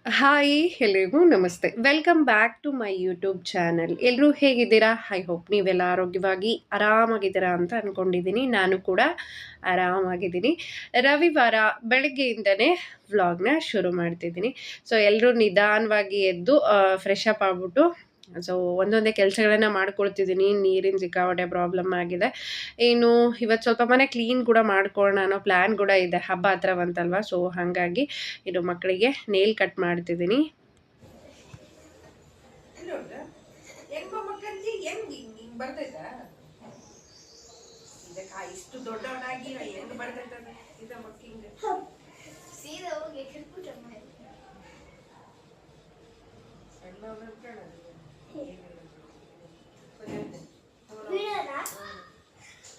Hi ಎಲ್ರಿಗೂ ನಮಸ್ತೆ. Welcome back to my YouTube channel. ಎಲ್ಲರೂ ಹೇಗಿದ್ದೀರಾ? ಐ ಹೋಪ್ ನೀವೆಲ್ಲ ಆರೋಗ್ಯವಾಗಿ ಆರಾಮಾಗಿದ್ದೀರಾ ಅಂತ ಅಂದ್ಕೊಂಡಿದ್ದೀನಿ. ನಾನು ಕೂಡ ಆರಾಮಾಗಿದ್ದೀನಿ. ರವಿವಾರ ಬೆಳಗ್ಗೆಯಿಂದನೇ ವ್ಲಾಗ್ನ ಶುರು ಮಾಡ್ತಿದ್ದೀನಿ. ಸೊ ಎಲ್ಲರೂ ನಿಧಾನವಾಗಿ ಎದ್ದು ಫ್ರೆಶ್ ಅಪ್ ಆಗ್ಬಿಟ್ಟು ಸೊ ಒಂದೊಂದೇ ಕೆಲಸಗಳನ್ನು ಮಾಡ್ಕೊಳ್ತಿದ್ದೀನಿ. ನೀರಿನ ಸಿಕ್ಕಾಪಟ್ಟೆ ಪ್ರಾಬ್ಲಮ್ ಆಗಿದೆ. ಇನ್ನು ಇವತ್ತು ಸ್ವಲ್ಪ ಮನೆ ಕ್ಲೀನ್ ಕೂಡ ಮಾಡ್ಕೊಳ್ಳೋಣ ಅನ್ನೋ ಪ್ಲ್ಯಾನ್ ಕೂಡ ಇದೆ. ಹಬ್ಬ ಹತ್ರ ಬಂತಲ್ವ, ಸೊ ಹಾಗಾಗಿ ಇದು ಮಕ್ಕಳಿಗೆ ನೇಲ್ ಕಟ್ ಮಾಡ್ತಿದ್ದೀನಿ.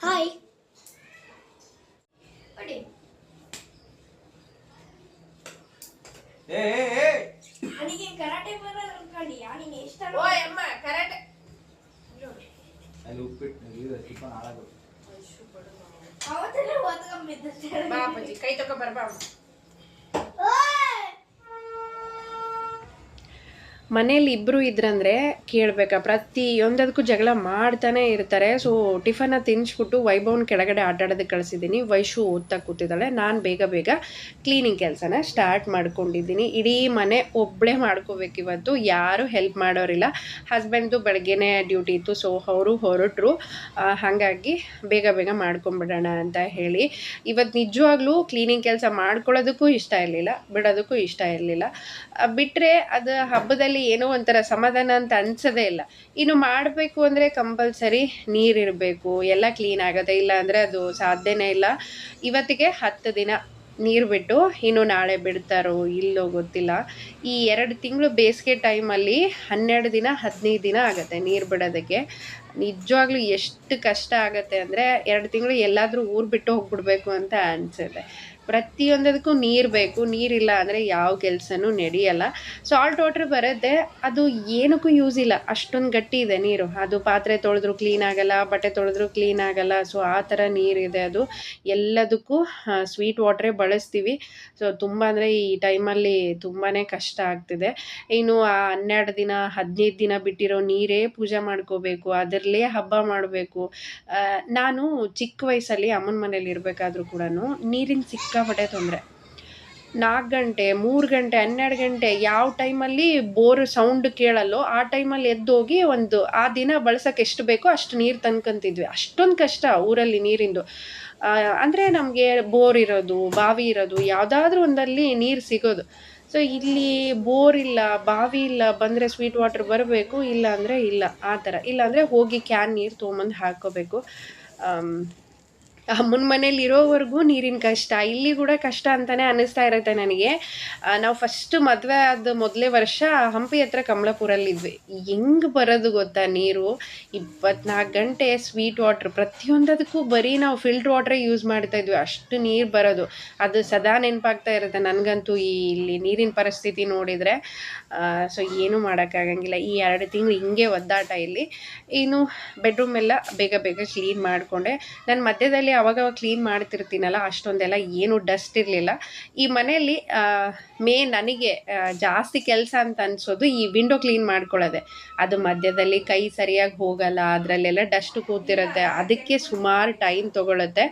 ಹಾಯ್ ಅವನಿಗೆ ಕರಾಟೆ ಬರಲ್ಲ ಅನ್ಕೊಂಡಿಯಾ? ನೀನು ಎಷ್ಟು ಅಮ್ಮ ಕರಾಟೆ ಅಲ್ಲಿ ಉಪ್ಪಿಟ್ಟು ಟಿಫನ್ ಹಾಳಾಗೋದು. ಅವತ್ತೆಲ್ಲ ಓದ್ಕೊಂಡ್ಬಿದ್ದೆ. ಬಾಪಜಿ ಕೈ ತಗೋ ಬರ್ಬಾ. ಮನೇಲಿ ಇಬ್ಬರು ಇದ್ರಂದರೆ ಕೇಳಬೇಕಾ, ಪ್ರತಿಯೊಂದಕ್ಕೂ ಜಗಳ ಮಾಡ್ತಾನೆ ಇರ್ತಾರೆ. ಸೊ ಟಿಫನ್ನ ತಿನ್ನಿಸ್ಬಿಟ್ಟು ವೈಭವನ ಕೆಳಗಡೆ ಆಟಾಡೋದಕ್ಕೆ ಕಳಿಸಿದ್ದೀನಿ. ವೈಶು ಓದ್ತಾ ಕೂತಿದ್ದಾಳೆ. ನಾನು ಬೇಗ ಕ್ಲೀನಿಂಗ್ ಕೆಲಸನ ಸ್ಟಾರ್ಟ್ ಮಾಡ್ಕೊಂಡಿದ್ದೀನಿ. ಇಡೀ ಮನೆ ಒಬ್ಬಳೇ ಮಾಡ್ಕೋಬೇಕು ಇವತ್ತು, ಯಾರೂ ಹೆಲ್ಪ್ ಮಾಡೋರಿಲ್ಲ. ಹಸ್ಬೆಂಡ್ದು ಬೆಳಗ್ಗೆನೇ ಡ್ಯೂಟಿ ಇತ್ತು, ಸೊ ಅವರು ಹೊರಟರು. ಹಾಗಾಗಿ ಬೇಗ ಮಾಡ್ಕೊಂಬಿಡೋಣ ಅಂತ ಹೇಳಿ ಇವತ್ತು ನಿಜವಾಗ್ಲೂ ಕ್ಲೀನಿಂಗ್ ಕೆಲಸ ಮಾಡ್ಕೊಳ್ಳೋದಕ್ಕೂ ಇಷ್ಟ ಇರಲಿಲ್ಲ, ಬಿಡೋದಕ್ಕೂ ಇಷ್ಟ ಇರಲಿಲ್ಲ. ಬಿಟ್ಟರೆ ಅದು ಹಬ್ಬದಲ್ಲಿ ಏನೋ ಒಂಥರ ಸಮಾಧಾನ ಅಂತ ಅನ್ಸೋದೇ ಇಲ್ಲ. ಇನ್ನು ಮಾಡಬೇಕು ಅಂದರೆ ಕಂಪಲ್ಸರಿ ನೀರಿರಬೇಕು, ಎಲ್ಲ ಕ್ಲೀನ್ ಆಗುತ್ತೆ. ಇಲ್ಲ ಅಂದರೆ ಅದು ಸಾಧ್ಯನೇ ಇಲ್ಲ. ಇವತ್ತಿಗೆ 10 ದಿನ ನೀರು ಬಿಟ್ಟು, ಇನ್ನು ನಾಳೆ ಬಿಡ್ತಾರೋ ಇಲ್ಲೋ ಗೊತ್ತಿಲ್ಲ. ಈ 2 ತಿಂಗಳು ಬೇಸಿಗೆ ಟೈಮಲ್ಲಿ 12 ದಿನ 15 ದಿನ ಆಗುತ್ತೆ ನೀರು ಬಿಡೋದಕ್ಕೆ. ನಿಜವಾಗ್ಲೂ ಎಷ್ಟು ಕಷ್ಟ ಆಗುತ್ತೆ ಅಂದರೆ 2 ತಿಂಗಳು ಎಲ್ಲಾದರೂ ಊರು ಬಿಟ್ಟು ಹೋಗ್ಬಿಡ್ಬೇಕು ಅಂತ ಅನಿಸುತ್ತೆ. ಪ್ರತಿಯೊಂದಕ್ಕೂ ನೀರು ಬೇಕು, ನೀರಿಲ್ಲ ಅಂದರೆ ಯಾವ ಕೆಲಸನೂ ನಡೆಯಲ್ಲ. ಸಾಲ್ಟ್ ವಾಟ್ರ್ ಬರುತ್ತೆ, ಅದು ಏನಕ್ಕೂ ಯೂಸ್ ಇಲ್ಲ, ಅಷ್ಟೊಂದು ಗಟ್ಟಿ ಇದೆ ನೀರು. ಅದು ಪಾತ್ರೆ ತೊಳೆದ್ರೂ ಕ್ಲೀನ್ ಆಗಲ್ಲ, ಬಟ್ಟೆ ತೊಳೆದ್ರೂ ಕ್ಲೀನ್ ಆಗಲ್ಲ. ಸೊ ಆ ಥರ ನೀರಿದೆ ಅದು. ಎಲ್ಲದಕ್ಕೂ ಸ್ವೀಟ್ ವಾಟ್ರೇ ಬಳಸ್ತೀವಿ. ಸೊ ತುಂಬ ಅಂದರೆ ಈ ಟೈಮಲ್ಲಿ ತುಂಬಾ ಕಷ್ಟ ಆಗ್ತಿದೆ. ಇನ್ನು ಆ 12 ದಿನ 15 ದಿನ ಬಿಟ್ಟಿರೋ ನೀರೇ ಪೂಜೆ ಮಾಡ್ಕೋಬೇಕು, ಅದರಲ್ಲೇ ಹಬ್ಬ ಮಾಡಬೇಕು. ನಾನು ಚಿಕ್ಕ ವಯಸ್ಸಲ್ಲಿ ಅಮ್ಮನ ಮನೇಲಿ ಇರಬೇಕಾದ್ರೂ ಕೂಡ ನೀರಿನ ಸಿಕ್ಕಾಪಟ್ಟೆ ತೊಂದರೆ. 4 ಗಂಟೆ 3 ಗಂಟೆ 12 ಗಂಟೆ ಯಾವ ಟೈಮಲ್ಲಿ ಬೋರ್ ಸೌಂಡ್ ಕೇಳಲ್ಲೋ ಆ ಟೈಮಲ್ಲಿ ಎದ್ದೋಗಿ ಆ ದಿನ ಬಳಸೋಕೆ ಎಷ್ಟು ಬೇಕೋ ಅಷ್ಟು ನೀರು ತಂದ್ಕೊಂತಿದ್ವಿ. ಅಷ್ಟೊಂದು ಕಷ್ಟ ಊರಲ್ಲಿ ನೀರಿಂದು. ಅಂದರೆ ನಮಗೆ ಬೋರ್ ಇರೋದು, ಬಾವಿ ಇರೋದು, ಯಾವುದಾದ್ರೂ ಒಂದಲ್ಲಿ ನೀರು ಸಿಗೋದು. ಸೊ ಇಲ್ಲಿ ಬೋರ್ ಇಲ್ಲ, ಬಾವಿ ಇಲ್ಲ, ಬಂದರೆ ಸ್ವೀಟ್ ವಾಟ್ರ್ ಬರಬೇಕು, ಇಲ್ಲ ಅಂದರೆ ಇಲ್ಲ, ಆ ಥರ. ಇಲ್ಲಾಂದರೆ ಹೋಗಿ ಕ್ಯಾನ್ ನೀರು ತೊಗೊಂಬಂದು ಹಾಕ್ಕೋಬೇಕು. ಅಮ್ಮನ ಮನೇಲಿ ಇರೋವರೆಗೂ ನೀರಿನ ಕಷ್ಟ, ಇಲ್ಲಿ ಕೂಡ ಕಷ್ಟ ಅಂತಲೇ ಅನ್ನಿಸ್ತಾ ಇರುತ್ತೆ ನನಗೆ. ನಾವು ಫಸ್ಟ್ ಮದುವೆ ಆದ ಮೊದಲೇ ವರ್ಷ ಹಂಪಿ ಹತ್ರ ಕಮಲಾಪುರಲ್ಲಿದ್ವಿ. ಹೆಂಗೆ ಬರೋದು ಗೊತ್ತಾ ನೀರು? 24 ಗಂಟೆ ಸ್ವೀಟ್ ವಾಟ್ರ್, ಪ್ರತಿಯೊಂದಕ್ಕೂ ಬರೀ ನಾವು ಫಿಲ್ಟ್ರ್ ವಾಟ್ರೇ ಯೂಸ್ ಮಾಡ್ತಾಯಿದ್ವಿ, ಅಷ್ಟು ನೀರು ಬರೋದು. ಅದು ಸದಾ ನೆನಪಾಗ್ತಾ ಇರುತ್ತೆ ನನಗಂತೂ ಇಲ್ಲಿ ನೀರಿನ ಪರಿಸ್ಥಿತಿ ನೋಡಿದರೆ. ಸೊ ಏನೂ ಮಾಡೋಕ್ಕಾಗಂಗಿಲ್ಲ. ಈ 2 ತಿಂಗಳು ಹಿಂಗೆ ಒದ್ದಾಟ ಇಲ್ಲಿ. ಇನ್ನು ಬೆಡ್ರೂಮ್ ಎಲ್ಲ ಬೇಗ ಕ್ಲೀನ್ ಮಾಡಿಕೊಂಡೆ. ನಾನು ಮಧ್ಯದಲ್ಲಿ ಅವಾಗ ಕ್ಲೀನ್ ಮಾಡ್ತಿರ್ತೀನಲ್ಲ, ಅಷ್ಟೊಂದೆಲ್ಲ ಏನು ಡಸ್ಟ್ ಇರಲಿಲ್ಲ. ಈ ಮನೆಯಲ್ಲಿ ನನಗೆ ಜಾಸ್ತಿ ಕೆಲಸ ಅಂತ ಅನಿಸೋದು ಈ ವಿಂಡೋ ಕ್ಲೀನ್ ಮಾಡ್ಕೊಳ್ಳೋದೆ. ಅದು ಮಧ್ಯದಲ್ಲಿ ಕೈ ಸರಿಯಾಗಿ ಹೋಗಲ್ಲ, ಅದರಲ್ಲೆಲ್ಲ ಡಸ್ಟ್ ಕೂತಿರುತ್ತೆ, ಅದಕ್ಕೆ ಸುಮಾರು ಟೈಮ್ ತೊಗೊಳುತ್ತೆ.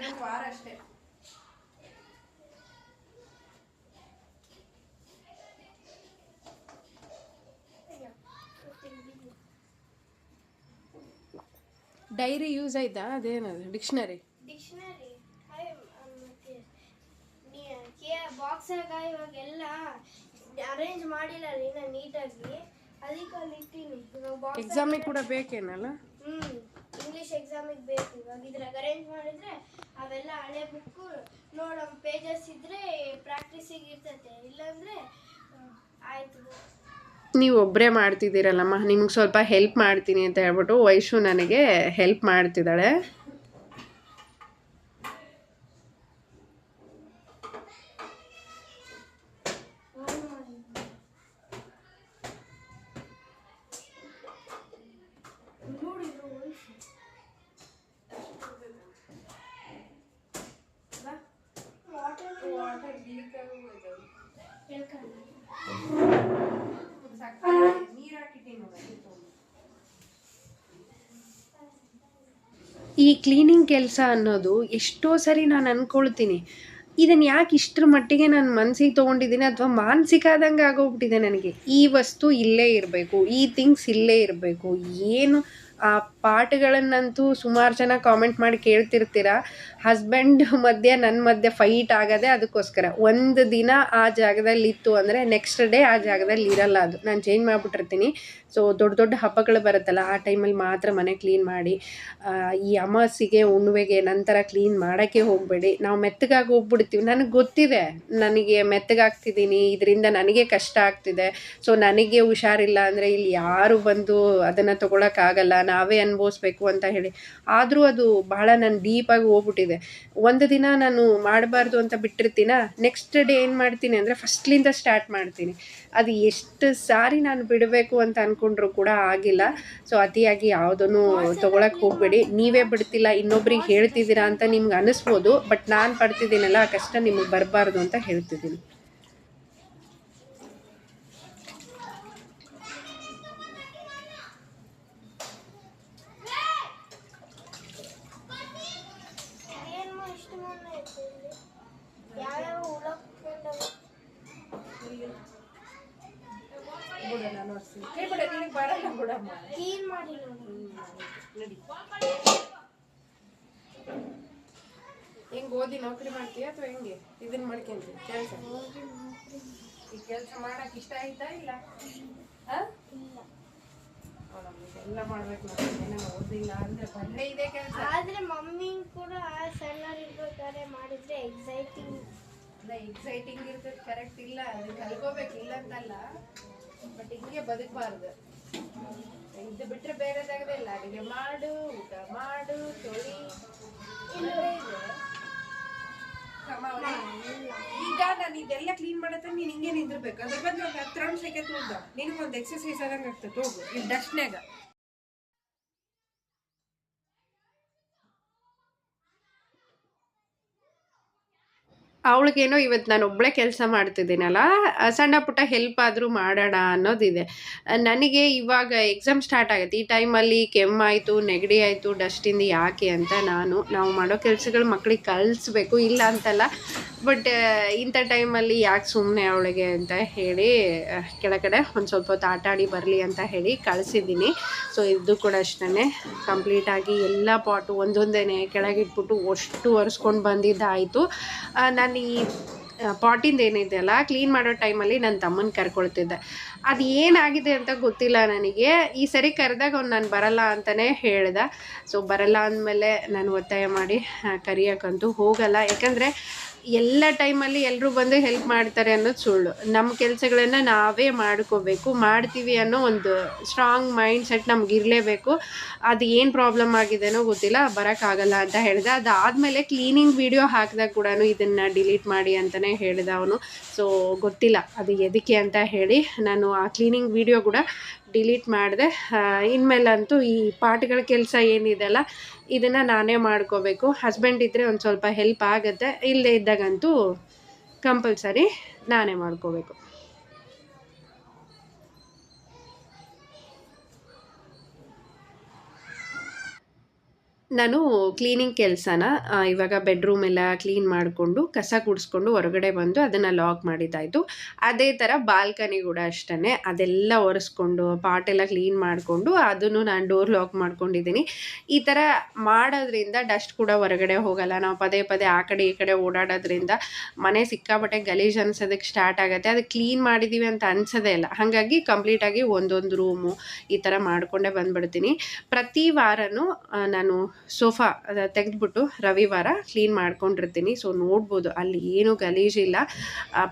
ಡೈರಿ ಯೂಸ್ ಆಯ್ತಾ? ಅದೇನದು ಡಿಕ್ಷನರಿ ಬಾಕ್ಸಾಗ ಇವಾಗೆಲ್ಲ ಅರೇಂಜ್ ಮಾಡಿಲ್ಲ ರೀ ನೀಟಾಗಿ, ಅದಕ್ಕೆ ಅಲ್ಲಿ ಇಟ್ಟಿನಿ. ಎಕ್ಸಾಮಿಗೆ ಕೂಡ ಬೇಕೇನಲ್ಲ? ಇಂಗ್ಲೀಷ್ ಎಕ್ಸಾಮಿಗೆ ಬೇಕು. ಇವಾಗ ಇದ್ರಾಗ ಅರೇಂಜ್ ಮಾಡಿದ್ರೆ ಅವೆಲ್ಲ ಹಳೆ ಬುಕ್ಕು ನೋಡೋ ಪೇಜಸ್ ಇದ್ರೆ ಪ್ರಾಕ್ಟೀಸಿಗೆ ಇರ್ತೈತೆ, ಇಲ್ಲಾಂದರೆ ಆಯಿತು. ನೀವು ಒಬ್ಬರೇ ಮಾಡ್ತಿದ್ದೀರಲ್ಲಮ್ಮ, ನಿಮ್ಗೆ ಸ್ವಲ್ಪ ಹೆಲ್ಪ್ ಮಾಡ್ತೀನಿ ಅಂತ ಹೇಳ್ಬಿಟ್ಟು ವೈಶು ನನಗೆ ಹೆಲ್ಪ್ ಮಾಡ್ತಿದ್ದಾಳೆ. ಈ ಕ್ಲೀನಿಂಗ್ ಕೆಲಸ ಅನ್ನೋದು ಎಷ್ಟೋ ಸರಿ ನಾನು ಅಂದ್ಕೊಳ್ತೀನಿ, ಇದನ್ನು ಯಾಕೆ ಇಷ್ಟರ ಮಟ್ಟಿಗೆ ನಾನು ಮನಸ್ಸಿಗೆ ತೊಗೊಂಡಿದ್ದೀನಿ ಅಥವಾ ಮಾನಸಿಕ ಆದಂಗೆ ಆಗೋಗ್ಬಿಟ್ಟಿದೆ ನನಗೆ. ಈ ವಸ್ತು ಇಲ್ಲೇ ಇರಬೇಕು, ಈ ಥಿಂಗ್ಸ್ ಇಲ್ಲೇ ಇರಬೇಕು. ಏನು ಆ ಪಾಠಗಳನ್ನಂತೂ ಸುಮಾರು ಜನ ಕಾಮೆಂಟ್ ಮಾಡಿ ಕೇಳ್ತಿರ್ತೀರ. ಹಸ್ಬೆಂಡ್ ಮಧ್ಯೆ ನನ್ನ ಮಧ್ಯೆ ಫೈಟ್ ಆಗೋದೇ ಅದಕ್ಕೋಸ್ಕರ. ಒಂದು ದಿನ ಆ ಜಾಗದಲ್ಲಿ ಇತ್ತು ಅಂದರೆ ನೆಕ್ಸ್ಟ್ ಡೇ ಆ ಜಾಗದಲ್ಲಿ ಇರಲ್ಲ. ಅದು ನಾನು ಚೇಂಜ್ ಮಾಡಿಬಿಟ್ಟಿರ್ತೀನಿ. ಸೊ ದೊಡ್ಡ ದೊಡ್ಡ ಹಬ್ಬಗಳು ಬರುತ್ತಲ್ಲ, ಆ ಟೈಮಲ್ಲಿ ಮಾತ್ರ ಮನೆ ಕ್ಲೀನ್ ಮಾಡಿ. ಈ ಅಮಾವಾಸ್ಯೆಗೆ ಹುಣ್ಣಿಮೆಗೆ ನಂತರ ಕ್ಲೀನ್ ಮಾಡೋಕ್ಕೆ ಹೋಗಬೇಡಿ. ನಾವು ಮೆತ್ತಗಾಗಿ ಹೋಗ್ಬಿಡ್ತೀವಿ. ನನಗೆ ಗೊತ್ತಿದೆ ನನಗೆ ಮೆತ್ತಗಾಗ್ತಿದ್ದೀನಿ, ಇದರಿಂದ ನನಗೆ ಕಷ್ಟ ಆಗ್ತಿದೆ. ಸೊ ನನಗೆ ಹುಷಾರಿಲ್ಲ ಅಂದರೆ ಇಲ್ಲಿ ಯಾರು ಬಂದು ಅದನ್ನು ತೊಗೊಳಕ್ಕಾಗಲ್ಲ, ನಾವೇ ಅನುಭವಿಸ್ಬೇಕು ಅಂತ ಹೇಳಿ. ಆದರೂ ಅದು ಬಹಳ ನಾನು ಡೀಪಾಗಿ ಹೋಗ್ಬಿಟ್ಟಿದೆ. ಒಂದು ದಿನ ನಾನು ಮಾಡಬಾರ್ದು ಅಂತ ಬಿಟ್ಟಿರ್ತೀನ, ನೆಕ್ಸ್ಟ್ ಡೇ ಏನು ಮಾಡ್ತೀನಿ ಅಂದರೆ ಫಸ್ಟ್ಲಿಂದ ಸ್ಟಾರ್ಟ್ ಮಾಡ್ತೀನಿ. ಅದು ಎಷ್ಟು ಸಾರಿ ನಾನು ಬಿಡಬೇಕು ಅಂತ ಅಂದ್ಕೊಂಡ್ರೂ ಕೂಡ ಆಗಿಲ್ಲ. ಸೊ ಅತಿಯಾಗಿ ಯಾವುದನ್ನು ತೊಗೊಳಕ್ಕೆ ಹೋಗಬೇಡಿ. ನೀವೇ ಬಿಡ್ತಿಲ್ಲ, ಇನ್ನೊಬ್ರಿಗೆ ಹೇಳ್ತಿದ್ದೀರಾ ಅಂತ ನಿಮ್ಗೆ ಅನ್ನಿಸ್ಬೋದು. ಬಟ್ ನಾನು ಪಡ್ತಿದ್ದೀನಲ್ಲ, ಆ ಕಷ್ಟ ನಿಮಗೆ ಬರಬಾರ್ದು ಅಂತ ಹೇಳ್ತಿದ್ದೀನಿ. ಹೆಂಗೆ ಓದಿ ನೌಕರಿ ಮಾಡ್ತೀಯ ಅಥವಾ ಹೆಂಗೆ ಇದನ್ನ ಮಾಡ್ಕೊಂತೀವಿ ಕೆಲಸ? ಈ ಕೆಲಸ ಮಾಡಕ್ಕೆ ಇಷ್ಟ ಆಯ್ತಾ ಇಲ್ಲ? ಎಲ್ಲ ಮಾಡ್ಬೇಕು. ನಾವು ಓದಿಲ್ಲ ಅಂದ್ರೆ ಬಂದೇ ಇದೆ ಕೆಲಸ. ಆದ್ರೆ ಮಮ್ಮಿ ಕೂಡ ಸಣ್ಣರಿರ್ಬೇಕಾದ್ರೆ ಮಾಡಿದ್ರೆ ಎಕ್ಸೈಟಿಂಗ್ ಇರ್ತದೆ. ಕರೆಕ್ಟ್ ಇಲ್ಲ, ಅದು ಕಲ್ಕೋಬೇಕು, ಇಲ್ಲ ಅಂತಲ್ಲ. ಬಟ್ ಹಿಂಗೆ ಬದುಕಬಾರ್ದು. ಇದು ಬಿಟ್ರೆ ಬೇರೆ ಜಾಗದಿಲ್ಲ. ಅಡಿಗೆ ಮಾಡು, ಊಟ ಮಾಡು, ತೊಳಿ. ಈಗ ನಾನು ಇದೆಲ್ಲ ಕ್ಲೀನ್ ಮಾಡತ್ತ ನೀನು ಹಿಂಗೆ ನಿಂದಿರ್ಬೇಕು. ಅದ್ರ ಬಂದು ಒಂದು 10 ರೌಂಡ್ ಸೈಕಲ್ ತೋರ್ದ ನಿನಗೊಂದು ಎಕ್ಸರ್ಸೈಸ್ ಆದಂಗೆ ಆಗ್ತದೆ. ಹೋಗು ಈ ಡಸ್ಟ್ನಾಗ. ಅವಳಿಗೇನೋ ಇವತ್ತು ನಾನು ಒಬ್ಬಳೇ ಕೆಲಸ ಮಾಡ್ತಿದ್ದೀನಲ್ಲ, ಸಣ್ಣ ಪುಟ್ಟ ಹೆಲ್ಪ್ ಆದರೂ ಮಾಡೋಣ ಅನ್ನೋದಿದೆ ನನಗೆ. ಇವಾಗ ಎಕ್ಸಾಮ್ ಸ್ಟಾರ್ಟ್ ಆಗುತ್ತೆ. ಈ ಟೈಮಲ್ಲಿ ಕೆಮ್ಮಾಯಿತು, ನೆಗಡಿ ಆಯಿತು, ಡಸ್ಟಿಂದ ಯಾಕೆ ಅಂತ ನಾವು ಮಾಡೋ ಕೆಲಸಗಳು ಮಕ್ಕಳಿಗೆ ಕಲಿಸ್ಬೇಕು, ಇಲ್ಲ ಅಂತಲ್ಲ. ಬಟ್ ಇಂಥ ಟೈಮಲ್ಲಿ ಯಾಕೆ ಸುಮ್ಮನೆ ಅವಳಿಗೆ ಅಂತ ಹೇಳಿ ಕೆಳಗಡೆ ಒಂದು ಸ್ವಲ್ಪ ಹೊತ್ತು ಆಟ ಆಡಿ ಬರಲಿ ಅಂತ ಹೇಳಿ ಕಳಿಸಿದ್ದೀನಿ. ಸೊ ಇದು ಕೂಡ ಅಷ್ಟೇ ಕಂಪ್ಲೀಟಾಗಿ ಎಲ್ಲ ಪಾಟು ಒಂದೊಂದೇ ಕೆಳಗಿಟ್ಬಿಟ್ಟು ಅಷ್ಟು ಒರೆಸ್ಕೊಂಡು ಬಂದಿದ್ದಾಯಿತು. ನಾನು ಈ ಪಾಟಿಂದ ಏನಿದೆ ಅಲ್ಲ, ಕ್ಲೀನ್ ಮಾಡೋ ಟೈಮಲ್ಲಿ ನನ್ನ ತಮ್ಮನ ಕರ್ಕೊಳ್ತಿದ್ದೆ. ಅದು ಏನಾಗಿದೆ ಅಂತ ಗೊತ್ತಿಲ್ಲ ನನಗೆ. ಈ ಸರಿ ಕರೆದಾಗ ಅವ್ನು ನಾನು ಬರಲ್ಲ ಅಂತಲೇ ಹೇಳ್ದೆ. ಸೊ ಬರಲ್ಲ ಅಂದಮೇಲೆ ನಾನು ಒತ್ತಾಯ ಮಾಡಿ ಕರಿಯೋಕ್ಕಂತೂ ಹೋಗಲ್ಲ. ಯಾಕಂದರೆ ಎಲ್ಲ ಟೈಮಲ್ಲಿ ಎಲ್ಲರೂ ಬಂದು ಹೆಲ್ಪ್ ಮಾಡ್ತಾರೆ ಅನ್ನೋದು ಸುಳ್ಳು. ನಮ್ಮ ಕೆಲಸಗಳನ್ನು ನಾವೇ ಮಾಡ್ಕೋಬೇಕು. ಮಾಡ್ತೀವಿ ಅನ್ನೋ ಒಂದು ಸ್ಟ್ರಾಂಗ್ ಮೈಂಡ್ ಸೆಟ್ ನಮಗಿರಲೇಬೇಕು. ಅದು ಏನು ಪ್ರಾಬ್ಲಮ್ ಆಗಿದೆನೋ ಗೊತ್ತಿಲ್ಲ, ಬರೋಕ್ಕಾಗಲ್ಲ ಅಂತ ಹೇಳ್ದೆ. ಅದಾದಮೇಲೆ ಕ್ಲೀನಿಂಗ್ ವಿಡಿಯೋ ಹಾಕಿದಾಗ ಕೂಡ ಇದನ್ನು ಡಿಲೀಟ್ ಮಾಡಿ ಅಂತಲೇ ಹೇಳ್ದೆ ಅವನು. ಸೊ ಗೊತ್ತಿಲ್ಲ ಅದು ಎದಕ್ಕೆ ಅಂತ ಹೇಳಿ ನಾನು ಆ ಕ್ಲೀನಿಂಗ್ ವಿಡಿಯೋ ಕೂಡ ಡಿಲೀಟ್ ಮಾಡಿದೆ. ಇನ್ಮೇಲಂತೂ ಈ ಪಾಠಗಳ ಕೆಲಸ ಏನಿದೆಲ್ಲ ಇದನ್ನು ನಾನೇ ಮಾಡ್ಕೋಬೇಕು. ಹಸ್ಬೆಂಡ್ ಇದ್ದರೆ ಒಂದು ಸ್ವಲ್ಪ ಹೆಲ್ಪ್ ಆಗುತ್ತೆ, ಇಲ್ಲದೇ ಇದ್ದಾಗಂತೂ ಕಂಪಲ್ಸರಿ ನಾನೇ ಮಾಡ್ಕೋಬೇಕು. ನಾನು ಕ್ಲೀನಿಂಗ್ ಕೆಲಸನ ಇವಾಗ ಬೆಡ್ರೂಮ್ ಎಲ್ಲ ಕ್ಲೀನ್ ಮಾಡಿಕೊಂಡು ಕಸ ಗುಡಿಸ್ಕೊಂಡು ಹೊರಗಡೆ ಬಂದು ಅದನ್ನು ಲಾಕ್ ಮಾಡಿದ್ದಾಯಿತು. ಅದೇ ಥರ ಬಾಲ್ಕನಿ ಕೂಡ ಅಷ್ಟೇ, ಅದೆಲ್ಲ ಒರೆಸ್ಕೊಂಡು ಪಾಟೆಲ್ಲ ಕ್ಲೀನ್ ಮಾಡಿಕೊಂಡು ಅದನ್ನು ನಾನು ಡೋರ್ ಲಾಕ್ ಮಾಡ್ಕೊಂಡಿದ್ದೀನಿ. ಈ ಥರ ಮಾಡೋದ್ರಿಂದ ಡಸ್ಟ್ ಕೂಡ ಹೊರಗಡೆ ಹೋಗಲ್ಲ. ನಾವು ಪದೇ ಪದೇ ಆ ಕಡೆ ಈ ಕಡೆ ಓಡಾಡೋದ್ರಿಂದ ಮನೆ ಸಿಕ್ಕಾಪಟ್ಟೆ ಗಲೀಜು ಅನ್ಸೋದಕ್ಕೆ ಸ್ಟಾರ್ಟ್ ಆಗುತ್ತೆ. ಅದು ಕ್ಲೀನ್ ಮಾಡಿದ್ದೀವಿ ಅಂತ ಅನ್ಸೋದೇ ಇಲ್ಲ. ಹಾಗಾಗಿ ಕಂಪ್ಲೀಟಾಗಿ ಒಂದೊಂದು ರೂಮು ಈ ಥರ ಮಾಡಿಕೊಂಡೇ ಬಂದುಬಿಡ್ತೀನಿ. ಪ್ರತಿ ವಾರನೂ ನಾನು ಸೋಫಾ ತೆಗೆದ್ಬಿಟ್ಟು ರವಿವಾರ ಕ್ಲೀನ್ ಮಾಡ್ಕೊಂಡಿರ್ತೀನಿ. ಸೊ ನೋಡ್ಬೋದು ಅಲ್ಲಿ ಏನೂ ಗಲೀಜಿಲ್ಲ.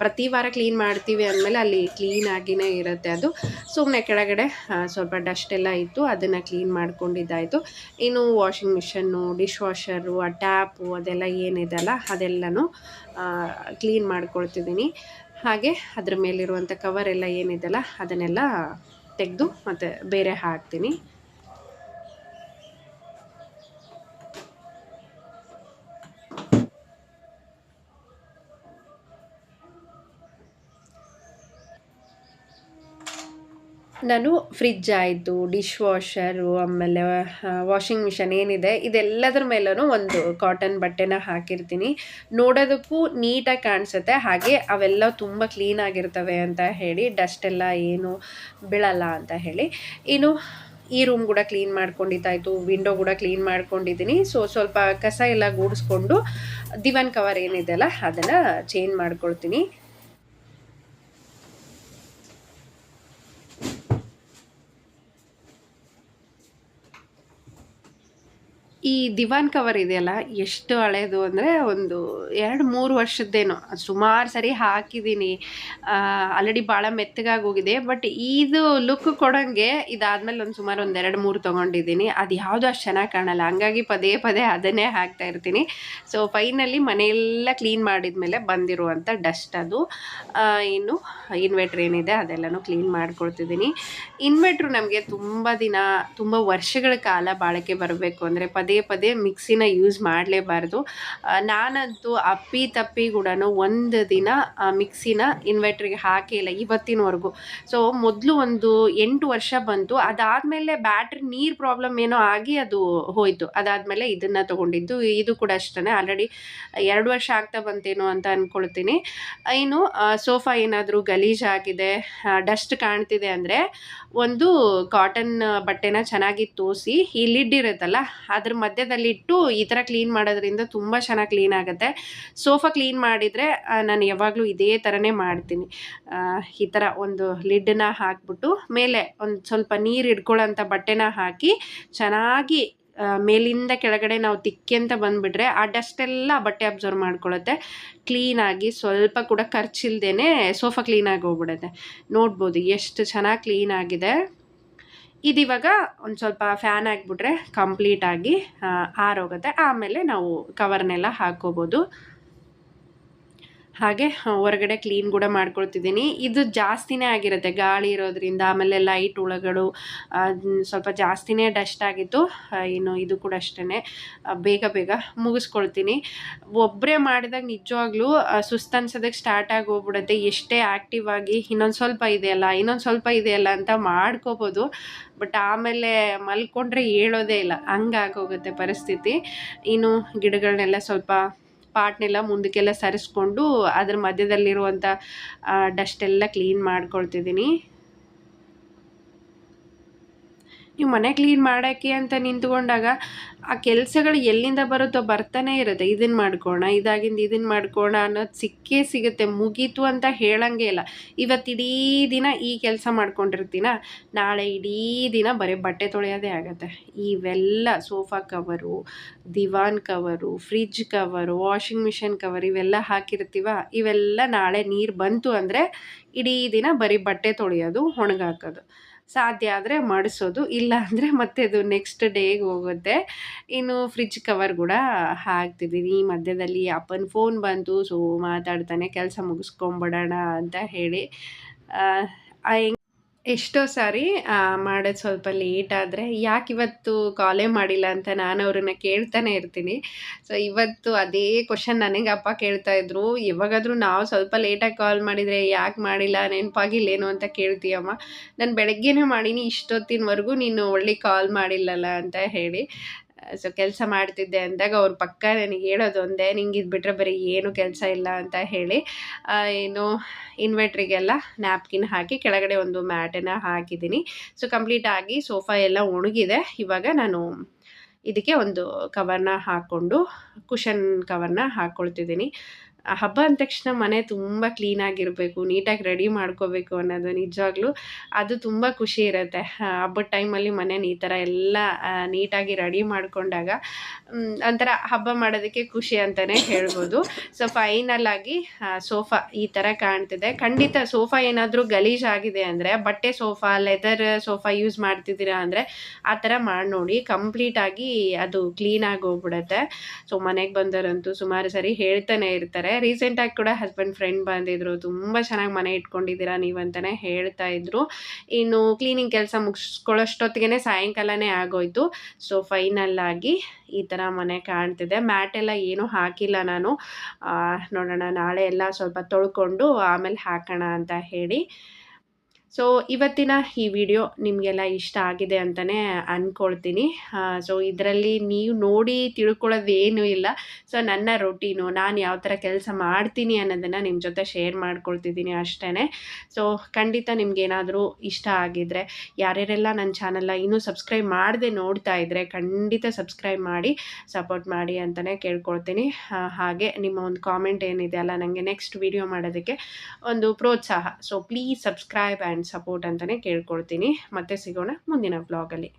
ಪ್ರತಿ ವಾರ ಕ್ಲೀನ್ ಮಾಡ್ತೀವಿ ಅಂದಮೇಲೆ ಅಲ್ಲಿ ಕ್ಲೀನಾಗಿಯೇ ಇರುತ್ತೆ. ಅದು ಸುಮ್ಮನೆ ಕೆಳಗಡೆ ಸ್ವಲ್ಪ ಡಸ್ಟ್ ಎಲ್ಲ ಇತ್ತು, ಅದನ್ನು ಕ್ಲೀನ್ ಮಾಡ್ಕೊಂಡಿದ್ದಾಯಿತು. ಇನ್ನು ವಾಷಿಂಗ್ ಮಿಷನ್ನು, ಡಿಶ್ ವಾಷರು, ಆ ಟ್ಯಾಪು ಅದೆಲ್ಲ ಏನಿದೆಯಲ್ಲ ಅದೆಲ್ಲನೂ ಕ್ಲೀನ್ ಮಾಡ್ಕೊಳ್ತಿದ್ದೀನಿ. ಹಾಗೆ ಅದ್ರ ಮೇಲಿರುವಂಥ ಕವರ್ ಎಲ್ಲ ಏನಿದೆಯಲ್ಲ ಅದನ್ನೆಲ್ಲ ತೆಗೆದು ಮತ್ತು ಬೇರೆ ಹಾಕ್ತೀನಿ. ನಾನು ಫ್ರಿಜ್ ಆಯಿತು, ಡಿಶ್ ವಾಷರು, ಆಮೇಲೆ ವಾಷಿಂಗ್ ಮಿಷನ್ ಏನಿದೆ ಇದೆಲ್ಲದ್ರ ಮೇಲೂ ಒಂದು ಕಾಟನ್ ಬಟ್ಟೆನ ಹಾಕಿರ್ತೀನಿ. ನೋಡೋದಕ್ಕೂ ನೀಟಾಗಿ ಕಾಣಿಸುತ್ತೆ, ಹಾಗೆ ಅವೆಲ್ಲ ತುಂಬ ಕ್ಲೀನಾಗಿರ್ತವೆ ಅಂತ ಹೇಳಿ, ಡಸ್ಟ್ ಎಲ್ಲ ಏನು ಬೀಳಲ್ಲ ಅಂತ ಹೇಳಿ. ಇನ್ನು ಈ ರೂಮ್ ಕೂಡ ಕ್ಲೀನ್ ಮಾಡ್ಕೊಂಡಿದ್ದಾಯಿತು, ವಿಂಡೋ ಕೂಡ ಕ್ಲೀನ್ ಮಾಡ್ಕೊಂಡಿದ್ದೀನಿ. ಸೊ ಸ್ವಲ್ಪ ಕಸ ಎಲ್ಲ ಗೂಡಿಸ್ಕೊಂಡು ದಿವಾನ್ ಕವರ್ ಏನಿದೆಯಲ್ಲ ಅದನ್ನು ಚೇಂಜ್ ಮಾಡ್ಕೊಳ್ತೀನಿ. ಈ ದಿವಾನ್ ಕವರ್ ಇದೆಯಲ್ಲ ಎಷ್ಟು ಹಳೇದು ಅಂದರೆ ಒಂದು 2-3 ವರ್ಷದ್ದೇನೋ, ಸುಮಾರು ಸರಿ ಹಾಕಿದ್ದೀನಿ. ಆಲ್ರೆಡಿ ಭಾಳ ಮೆತ್ತಗಾಗಿ ಹೋಗಿದೆ. ಬಟ್ ಇದು ಲುಕ್ ಕೊಡೋಂಗೆ ಇದಾದಮೇಲೆ ಒಂದು ಸುಮಾರು 2-3 ತೊಗೊಂಡಿದ್ದೀನಿ. ಅದು ಯಾವುದೂ ಅಷ್ಟು ಚೆನ್ನಾಗಿ ಕಾಣಲ್ಲ, ಹಂಗಾಗಿ ಪದೇ ಪದೇ ಅದನ್ನೇ ಹಾಕ್ತಾ ಇರ್ತೀನಿ. ಸೊ ಫೈನಲಿ ಮನೆಯೆಲ್ಲ ಕ್ಲೀನ್ ಮಾಡಿದ ಮೇಲೆ ಬಂದಿರುವಂಥ ಡಸ್ಟ್ ಅದು. ಇನ್ನು ಇನ್ವೆಟ್ರ್ ಏನಿದೆ ಅದೆಲ್ಲನೂ ಕ್ಲೀನ್ ಮಾಡ್ಕೊಳ್ತಿದ್ದೀನಿ. ಇನ್ವೆಟ್ರು ನಮಗೆ ತುಂಬ ವರ್ಷಗಳ ಕಾಲ ಬಾಳಿಕೆ ಬರಬೇಕು ಅಂದರೆ ಪದೇ ಮಿಕ್ಸಿನ ಯೂಸ್ ಮಾಡಲೇಬಾರ್ದು. ನಾನಂತೂ ಅಪ್ಪಿ ಕೂಡ ಒಂದು ದಿನ ಮಿಕ್ಸಿನ ಇನ್ವೆಟ್ರಿಗೆ ಹಾಕಿಲ್ಲ ಇವತ್ತಿನವರೆಗೂ. ಸೊ ಮೊದಲು ಒಂದು 8 ವರ್ಷ ಬಂತು, ಅದಾದಮೇಲೆ ಬ್ಯಾಟ್ರಿ ನೀರು ಪ್ರಾಬ್ಲಮ್ ಏನೋ ಆಗಿ ಅದು ಹೋಯಿತು. ಅದಾದಮೇಲೆ ಇದನ್ನು ತೊಗೊಂಡಿದ್ದು. ಇದು ಕೂಡ ಅಷ್ಟೇ ಆಲ್ರೆಡಿ 2 ವರ್ಷ ಆಗ್ತಾ ಬಂತೇನೋ ಅಂತ ಅಂದ್ಕೊಳ್ತೀನಿ. ಇನ್ನು ಸೋಫಾ ಏನಾದರೂ ಗಲೀಜಾಗಿದೆ, ಡಸ್ಟ್ ಕಾಣ್ತಿದೆ ಅಂದರೆ ಒಂದು ಕಾಟನ್ ಬಟ್ಟೆನ ಚೆನ್ನಾಗಿ ತೋರಿಸಿ ಈ ಲಿಡ್ ಇರುತ್ತಲ್ಲ ಅದ್ರ ಮಧ್ಯದಲ್ಲಿಟ್ಟು ಈ ಥರ ಕ್ಲೀನ್ ಮಾಡೋದ್ರಿಂದ ತುಂಬ ಚೆನ್ನಾಗಿ ಕ್ಲೀನ್ ಆಗುತ್ತೆ. ಸೋಫಾ ಕ್ಲೀನ್ ಮಾಡಿದರೆ ನಾನು ಯಾವಾಗಲೂ ಇದೇ ಥರನೇ ಮಾಡ್ತೀನಿ. ಈ ಥರ ಒಂದು ಲಿಡ್ಡನ್ನ ಹಾಕ್ಬಿಟ್ಟು ಮೇಲೆ ಒಂದು ಸ್ವಲ್ಪ ನೀರು ಹಿಡ್ಕೊಳ್ಳೋಂಥ ಬಟ್ಟೆನ ಹಾಕಿ ಚೆನ್ನಾಗಿ ಮೇಲಿಂದ ಕೆಳಗಡೆ ನಾವು ತಿಕ್ಕೆಂತ ಬಂದುಬಿಟ್ರೆ ಆ ಡಸ್ಟೆಲ್ಲ ಬಟ್ಟೆ ಅಬ್ಸರ್ವ್ ಮಾಡ್ಕೊಳ್ಳುತ್ತೆ. ಕ್ಲೀನಾಗಿ ಸ್ವಲ್ಪ ಕೂಡ ಖರ್ಚಿಲ್ದೇ ಸೋಫಾ ಕ್ಲೀನಾಗಿ ಹೋಗ್ಬಿಡುತ್ತೆ. ನೋಡ್ಬೋದು ಎಷ್ಟು ಚೆನ್ನಾಗಿ ಕ್ಲೀನಾಗಿದೆ. ಇದಿವಾಗ ಒಂದು ಸ್ವಲ್ಪ ಫ್ಯಾನ್ ಹಾಕ್ಬಿಟ್ರೆ ಕಂಪ್ಲೀಟಾಗಿ ಆರೋಗುತ್ತೆ. ಆಮೇಲೆ ನಾವು ಕವರ್ನೆಲ್ಲ ಹಾಕ್ಕೋಬೋದು. ಹಾಗೆ ಹೊರಗಡೆ ಕ್ಲೀನ್ ಕೂಡ ಮಾಡ್ಕೊಳ್ತಿದ್ದೀನಿ. ಇದು ಜಾಸ್ತಿನೇ ಆಗಿರುತ್ತೆ ಗಾಳಿ ಇರೋದ್ರಿಂದ, ಆಮೇಲೆ ಲೈಟ್ ಒಳಗಡೆ ಸ್ವಲ್ಪ ಜಾಸ್ತಿನೇ ಡಸ್ಟ್ ಆಗಿತ್ತು. ಇನ್ನು ಇದು ಕೂಡ ಅಷ್ಟೇ ಬೇಗ ಮುಗಿಸ್ಕೊಳ್ತೀನಿ. ಒಬ್ಬರೇ ಮಾಡಿದಾಗ ನಿಜವಾಗ್ಲೂ ಸುಸ್ತು ಅನ್ಸೋದಕ್ಕೆ ಸ್ಟಾರ್ಟ್ ಆಗಿ ಹೋಗ್ಬಿಡುತ್ತೆ. ಎಷ್ಟೇ ಆ್ಯಕ್ಟಿವ್ ಆಗಿ ಇನ್ನೊಂದು ಸ್ವಲ್ಪ ಇದೆಯಲ್ಲ ಅಂತ ಮಾಡ್ಕೋಬೋದು. ಬಟ್ ಆಮೇಲೆ ಮಲ್ಕೊಂಡ್ರೆ ಹೇಳೋದೇ ಇಲ್ಲ, ಹಂಗಾಗೋಗುತ್ತೆ ಪರಿಸ್ಥಿತಿ. ಇನ್ನು ಗಿಡಗಳನ್ನೆಲ್ಲ ಸ್ವಲ್ಪ ಪಾಟ್ನೆಲ್ಲ ಮುಂದಕ್ಕೆಲ್ಲ ಸರಿಸ್ಕೊಂಡು ಅದ್ರ ಮಧ್ಯದಲ್ಲಿರುವಂಥ ಡಸ್ಟ್ ಎಲ್ಲ ಕ್ಲೀನ್ ಮಾಡ್ಕೊಳ್ತಿದ್ದೀನಿ. ನೀವು ಮನೆ ಕ್ಲೀನ್ ಮಾಡೋಕ್ಕೆ ಅಂತ ನಿಂತ್ಕೊಂಡಾಗ ಆ ಕೆಲಸಗಳು ಎಲ್ಲಿಂದ ಬರುತ್ತೋ ಬರ್ತಾನೆ ಇರುತ್ತೆ. ಇದನ್ನು ಮಾಡ್ಕೋಣ, ಇದನ್ನು ಮಾಡ್ಕೋಣ ಅನ್ನೋದು ಸಿಗುತ್ತೆ. ಮುಗೀತು ಅಂತ ಹೇಳಂಗೆ ಇಲ್ಲ. ಇವತ್ತಿಡೀ ದಿನ ಈ ಕೆಲಸ ಮಾಡ್ಕೊಂಡಿರ್ತೀನ, ನಾಳೆ ಇಡೀ ದಿನ ಬರೀ ಬಟ್ಟೆ ತೊಳೆಯೋದೇ ಆಗುತ್ತೆ. ಇವೆಲ್ಲ ಸೋಫಾ ಕವರು, ದಿವಾನ್ cover, fridge cover, washing machine cover ಇವೆಲ್ಲ ಹಾಕಿರ್ತೀವ, ಇವೆಲ್ಲ ನಾಳೆ ನೀರು ಬಂತು ಅಂದರೆ ಇಡೀ ದಿನ ಬರೀ ಬಟ್ಟೆ ತೊಳೆಯೋದು, ಒಣಗಾಕೋದು. ಸಾಧ್ಯ ಆದರೆ ಮಾಡಿಸೋದು, ಇಲ್ಲ ಅಂದರೆ ಮತ್ತೆ ಅದು ನೆಕ್ಸ್ಟ್ ಡೇಗೆ ಹೋಗುತ್ತೆ. ಇನ್ನು ಫ್ರಿಜ್ ಕವರ್ ಕೂಡ ಹಾಕ್ತಿದ್ದೀನಿ. ಮಧ್ಯದಲ್ಲಿ ಅಪ್ಪನ ಫೋನ್ ಬಂತು, ಸೊ ಮಾತಾಡ್ತಾನೆ ಕೆಲಸ ಮುಗಿಸ್ಕೊಂಬಿಡೋಣ ಅಂತ ಹೇಳಿ ಎಷ್ಟೋ ಸಾರಿ ಮಾಡೋದು ಸ್ವಲ್ಪ ಲೇಟ್ ಆದರೆ ಯಾಕೆ ಇವತ್ತು ಕಾಲೇ ಮಾಡಿಲ್ಲ ಅಂತ ನಾನು ಅವ್ರನ್ನ ಕೇಳ್ತಾನೆ ಇರ್ತೀನಿ. ಸೊ ಇವತ್ತು ಅದೇ ಕ್ವಶನ್ ನನಗೆ ಅಪ್ಪ ಕೇಳ್ತಾಯಿದ್ರು. ಯಾವಾಗಾದರೂ ನಾವು ಸ್ವಲ್ಪ ಲೇಟಾಗಿ ಕಾಲ್ ಮಾಡಿದರೆ ಯಾಕೆ ಮಾಡಿಲ್ಲ, ನೆನಪಾಗಿಲ್ಲೇನು ಅಂತ ಕೇಳ್ತೀಯಮ್ಮ. ನಾನು ಬೆಳಗ್ಗೆನೇ ಮಾಡೀನಿ, ಇಷ್ಟೊತ್ತಿನವರೆಗೂ ನೀನು ಒಳ್ಳೆ ಕಾಲ್ ಮಾಡಿಲ್ಲಲ್ಲ ಅಂತ ಹೇಳಿ. ಸೊ ಕೆಲಸ ಮಾಡ್ತಿದ್ದೆ ಅಂದಾಗ ಅವ್ರ ಪಕ್ಕ ನನಗೆ ಹೇಳೋದು ಒಂದೇ, ನಿಂಗೆ ಇದು ಬಿಟ್ಟರೆ ಬರೀ ಏನು ಕೆಲಸ ಇಲ್ಲ ಅಂತ ಹೇಳಿ. ಏನು ಇನ್ವೆಟ್ರಿಗೆಲ್ಲ ನ್ಯಾಪ್ಕಿನ್ ಹಾಕಿ ಕೆಳಗಡೆ ಒಂದು ಮ್ಯಾಟನ್ನು ಹಾಕಿದ್ದೀನಿ. ಸೊ ಕಂಪ್ಲೀಟಾಗಿ ಸೋಫಾ ಎಲ್ಲ ಒಣಗಿದೆ. ಇವಾಗ ನಾನು ಇದಕ್ಕೆ ಒಂದು ಕವರ್ನ ಹಾಕ್ಕೊಂಡು ಕುಷನ್ ಕವರ್ನ ಹಾಕ್ಕೊಳ್ತಿದ್ದೀನಿ. ಹಬ್ಬ ಅಂದ ತಕ್ಷಣ ಮನೆ ತುಂಬ ಕ್ಲೀನಾಗಿರಬೇಕು, ನೀಟಾಗಿ ರೆಡಿ ಮಾಡ್ಕೋಬೇಕು ಅನ್ನೋದು ನಿಜವಾಗ್ಲೂ ಅದು ತುಂಬ ಖುಷಿ ಇರುತ್ತೆ. ಹಬ್ಬದ ಟೈಮಲ್ಲಿ ಮನೇನ ಈ ಥರ ಎಲ್ಲ ನೀಟಾಗಿ ರೆಡಿ ಮಾಡಿಕೊಂಡಾಗ ಒಂಥರ ಹಬ್ಬ ಮಾಡೋದಕ್ಕೆ ಖುಷಿ ಅಂತಲೇ ಹೇಳ್ಬೋದು. ಸೊ ಫೈನಲ್ ಆಗಿ ಸೋಫಾ ಈ ಥರ ಕಾಣ್ತಿದೆ. ಖಂಡಿತ ಸೋಫಾ ಏನಾದರೂ ಗಲೀಜಾಗಿದೆ ಅಂದರೆ, ಬಟ್ಟೆ ಸೋಫಾ, ಲೆದರ್ ಸೋಫಾ ಯೂಸ್ ಮಾಡ್ತಿದ್ದೀರಾ ಅಂದರೆ ಆ ಥರ ಮಾಡಿ ನೋಡಿ, ಕಂಪ್ಲೀಟಾಗಿ ಅದು ಕ್ಲೀನಾಗಿ ಹೋಗ್ಬಿಡುತ್ತೆ. ಸೊ ಮನೆಗೆ ಬಂದವರಂತೂ ಸುಮಾರು ಸರಿ ಹೇಳ್ತಾನೆ ಇರ್ತಾರೆ. ರೀಸೆಂಟಾಗಿ ಕೂಡ ಹಸ್ಬೆಂಡ್ ಫ್ರೆಂಡ್ ಬಂದಿದ್ರು, ತುಂಬ ಚೆನ್ನಾಗಿ ಮನೆ ಇಟ್ಕೊಂಡಿದ್ದೀರಾ ನೀವಂತಲೇ ಹೇಳ್ತಾ ಇದ್ರು. ಇನ್ನು ಕ್ಲೀನಿಂಗ್ ಕೆಲಸ ಮುಗಿಸ್ಕೊಳ್ಳೋಷ್ಟೊತ್ತಿಗೆ ಸಾಯಂಕಾಲನೇ ಆಗೋಯ್ತು. ಸೊ ಫೈನಲ್ ಆಗಿ ಈ ಥರ ಮನೆ ಕಾಣ್ತಿದೆ. ಮ್ಯಾಟ್ ಎಲ್ಲ ಏನೂ ಹಾಕಿಲ್ಲ ನಾನು. ನೋಡೋಣ ನಾಳೆ ಎಲ್ಲ ಸ್ವಲ್ಪ ತೊಳ್ಕೊಂಡು ಆಮೇಲೆ ಹಾಕೋಣ ಅಂತ ಹೇಳಿ. ಸೊ ಇವತ್ತಿನ ಈ ವಿಡಿಯೋ ನಿಮಗೆಲ್ಲ ಇಷ್ಟ ಆಗಿದೆ ಅಂತಲೇ ಅಂದ್ಕೊಳ್ತೀನಿ. ಸೊ ಇದರಲ್ಲಿ ನೀವು ನೋಡಿ ತಿಳ್ಕೊಳ್ಳೋದು ಏನೂ ಇಲ್ಲ. ಸೊ ನನ್ನ ರೊಟೀನು, ನಾನು ಯಾವ ಥರ ಕೆಲಸ ಮಾಡ್ತೀನಿ ಅನ್ನೋದನ್ನು ನಿಮ್ಮ ಜೊತೆ ಶೇರ್ ಮಾಡ್ಕೊಳ್ತಿದ್ದೀನಿ ಅಷ್ಟೇ. ಸೊ ಖಂಡಿತ ನಿಮಗೇನಾದರೂ ಇಷ್ಟ ಆಗಿದ್ದರೆ, ಯಾರ್ಯಾರೆಲ್ಲ ನನ್ನ ಚಾನಲ್ನ ಇನ್ನೂ ಸಬ್ಸ್ಕ್ರೈಬ್ ಮಾಡದೆ ನೋಡ್ತಾ ಇದ್ದರೆ ಖಂಡಿತ ಸಬ್ಸ್ಕ್ರೈಬ್ ಮಾಡಿ ಸಪೋರ್ಟ್ ಮಾಡಿ ಅಂತಲೇ ಕೇಳ್ಕೊಳ್ತೀನಿ. ಹಾಗೆ ನಿಮ್ಮ ಒಂದು ಕಾಮೆಂಟ್ ಏನಿದೆ ಅಲ್ಲ, ನನಗೆ ನೆಕ್ಸ್ಟ್ ವಿಡಿಯೋ ಮಾಡೋದಕ್ಕೆ ಒಂದು ಪ್ರೋತ್ಸಾಹ. So please subscribe and support ಅಂತಲೇ ಕೇಳ್ಕೊಳ್ತೀನಿ. ಮತ್ತೆ ಸಿಗೋಣ ಮುಂದಿನ ಬ್ಲಾಗಲ್ಲಿ.